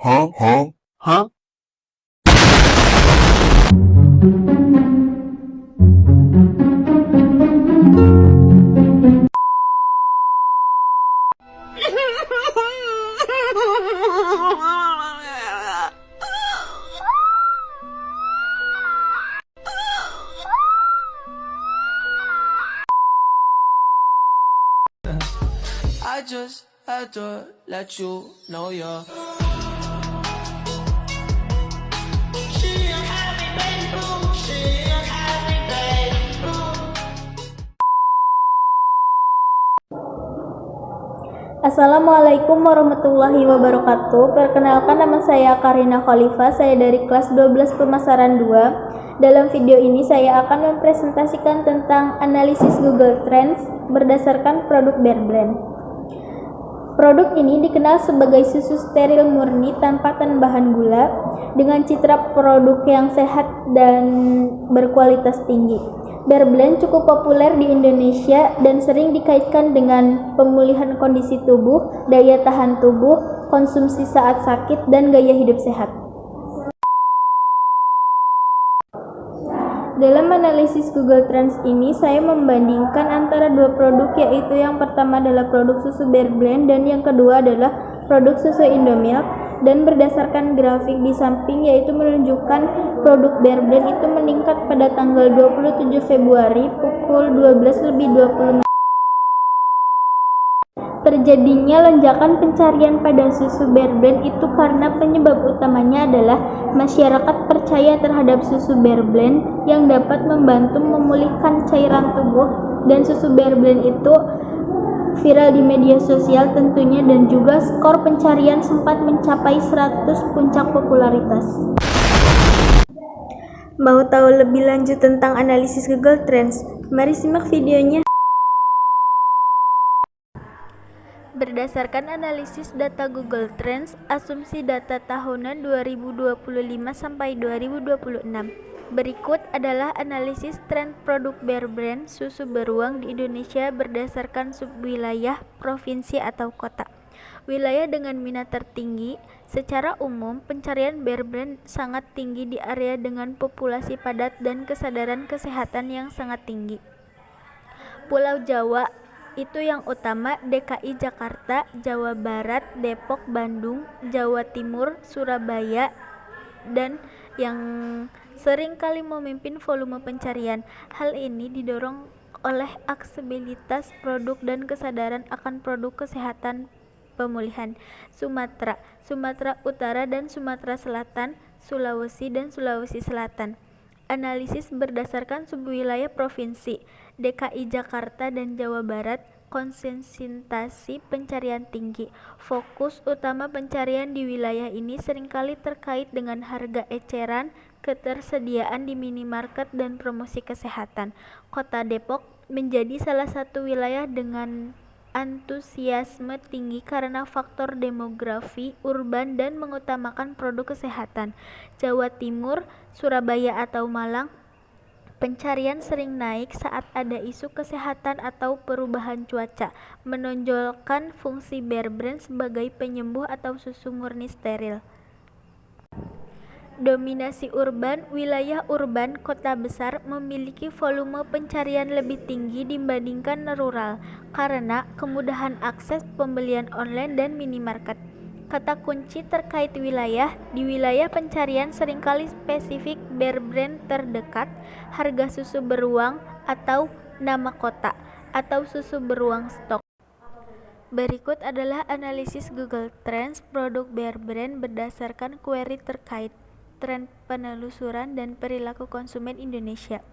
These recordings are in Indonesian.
Huh? I just had to let you know you're. Assalamualaikum warahmatullahi wabarakatuh. Perkenalkan, nama saya Karina Khalifah. Saya dari kelas 12 pemasaran 2. Dalam video ini saya akan mempresentasikan tentang analisis Google Trends berdasarkan produk Bear Brand. Produk ini dikenal sebagai susu steril murni tanpa tambahan gula dengan citra produk yang sehat dan berkualitas tinggi. Bear Brand cukup populer di Indonesia dan sering dikaitkan dengan pemulihan kondisi tubuh, daya tahan tubuh, konsumsi saat sakit, dan gaya hidup sehat. Dalam analisis Google Trends ini, saya membandingkan antara dua produk, yaitu yang pertama adalah produk susu Bear Brand dan yang kedua adalah produk susu Indomilk, dan berdasarkan grafik di samping yaitu menunjukkan produk Bear Brand itu meningkat pada tanggal 27 Februari pukul 12:20. Terjadinya lonjakan pencarian pada susu Bear Brand itu karena penyebab utamanya adalah masyarakat percaya terhadap susu Bear Brand yang dapat membantu memulihkan cairan tubuh, dan susu Bear Brand itu viral di media sosial tentunya, dan juga skor pencarian sempat mencapai 100 puncak popularitas. Mau tahu lebih lanjut tentang analisis Google Trends? Mari simak videonya. Berdasarkan analisis data Google Trends, asumsi data tahunan 2025 sampai 2026. Berikut adalah analisis tren produk Bear Brand susu beruang di Indonesia berdasarkan subwilayah, provinsi atau kota. Wilayah dengan minat tertinggi. Secara umum, pencarian Bear Brand sangat tinggi di area dengan populasi padat dan kesadaran kesehatan yang sangat tinggi. Pulau Jawa itu yang utama: DKI Jakarta, Jawa Barat, Depok, Bandung, Jawa Timur, Surabaya, dan yang sering kali memimpin volume pencarian. Hal ini didorong oleh aksesibilitas produk dan kesadaran akan produk kesehatan pemulihan. Sumatera Utara dan Sumatera Selatan, Sulawesi dan Sulawesi Selatan. Analisis berdasarkan subwilayah provinsi. DKI Jakarta dan Jawa Barat konsentrasi pencarian tinggi. Fokus utama pencarian di wilayah ini seringkali terkait dengan harga eceran, ketersediaan di minimarket, dan promosi kesehatan. Kota Depok menjadi salah satu wilayah dengan antusiasme tinggi karena faktor demografi urban dan mengutamakan produk kesehatan. Jawa Timur, Surabaya atau Malang, pencarian sering naik saat ada isu kesehatan atau perubahan cuaca, menonjolkan fungsi Bear Brand sebagai penyembuh atau susu murni steril. Dominasi urban. Wilayah urban kota besar memiliki volume pencarian lebih tinggi dibandingkan rural karena kemudahan akses pembelian online dan minimarket. Kata kunci terkait wilayah. Di wilayah pencarian seringkali spesifik Bear Brand terdekat, harga susu beruang atau nama kota, atau susu beruang stok. Berikut adalah analisis Google Trends produk Bear Brand berdasarkan query terkait tren penelusuran dan perilaku konsumen Indonesia.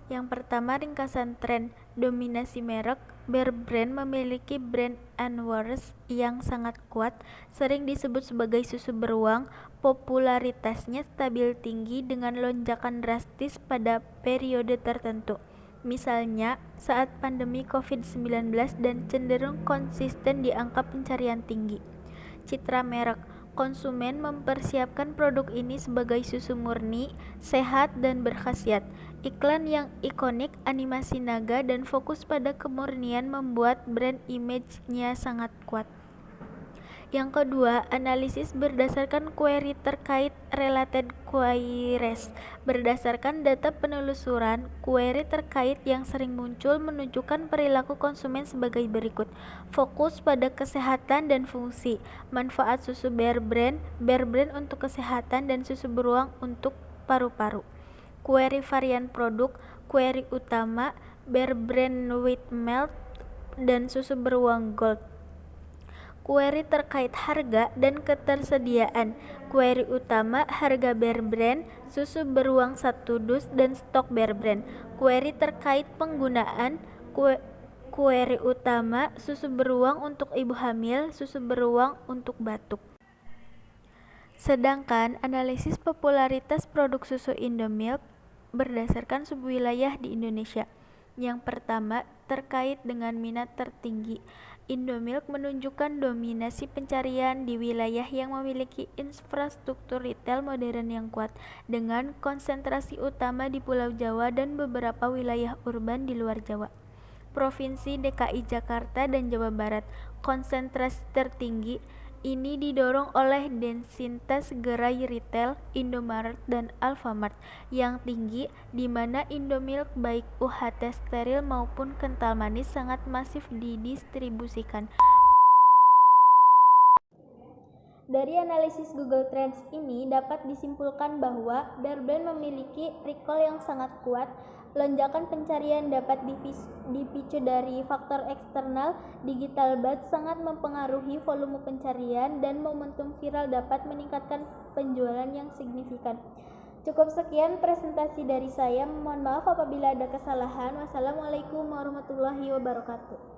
Yang pertama, ringkasan tren. Dominasi merek. Bear Brand memiliki brand awareness yang sangat kuat, sering disebut sebagai susu beruang. Popularitasnya stabil tinggi dengan lonjakan drastis pada periode tertentu. Misalnya saat pandemi COVID-19, dan cenderung konsisten di angka pencarian tinggi. Citra merek. Konsumen mempersiapkan produk ini sebagai susu murni, sehat, dan berkhasiat. Iklan yang ikonik, animasi naga, dan fokus pada kemurnian membuat brand image-nya sangat kuat. Yang kedua, analisis berdasarkan query terkait related queries. Berdasarkan data penelusuran, query terkait yang sering muncul menunjukkan perilaku konsumen sebagai berikut. Fokus pada kesehatan dan fungsi. Manfaat susu Bear Brand untuk kesehatan dan susu beruang untuk paru-paru. Query varian produk, query utama, Bear Brand with milk dan susu beruang gold. Query terkait harga dan ketersediaan. Query utama, harga Bear Brand, susu beruang 1 dus dan stok Bear Brand. Query terkait penggunaan. Query utama, susu beruang untuk ibu hamil, susu beruang untuk batuk. Sedangkan analisis popularitas produk susu Indomilk berdasarkan subwilayah di Indonesia. Yang pertama, terkait dengan minat tertinggi. Indomilk menunjukkan dominasi pencarian di wilayah yang memiliki infrastruktur retail modern yang kuat, dengan konsentrasi utama di Pulau Jawa dan beberapa wilayah urban di luar Jawa. Provinsi DKI Jakarta dan Jawa Barat, konsentrasi tertinggi ini didorong oleh densitas gerai retail Indomaret dan Alfamart yang tinggi, di mana Indomilk baik UHT steril maupun kental manis sangat masif didistribusikan. Dari analisis Google Trends ini dapat disimpulkan bahwa Bear Brand memiliki recall yang sangat kuat. Lonjakan pencarian dapat dipicu dari faktor eksternal. Digital buzz sangat mempengaruhi volume pencarian dan momentum viral dapat meningkatkan penjualan yang signifikan. Cukup sekian presentasi dari saya. Mohon maaf apabila ada kesalahan. Wassalamualaikum warahmatullahi wabarakatuh.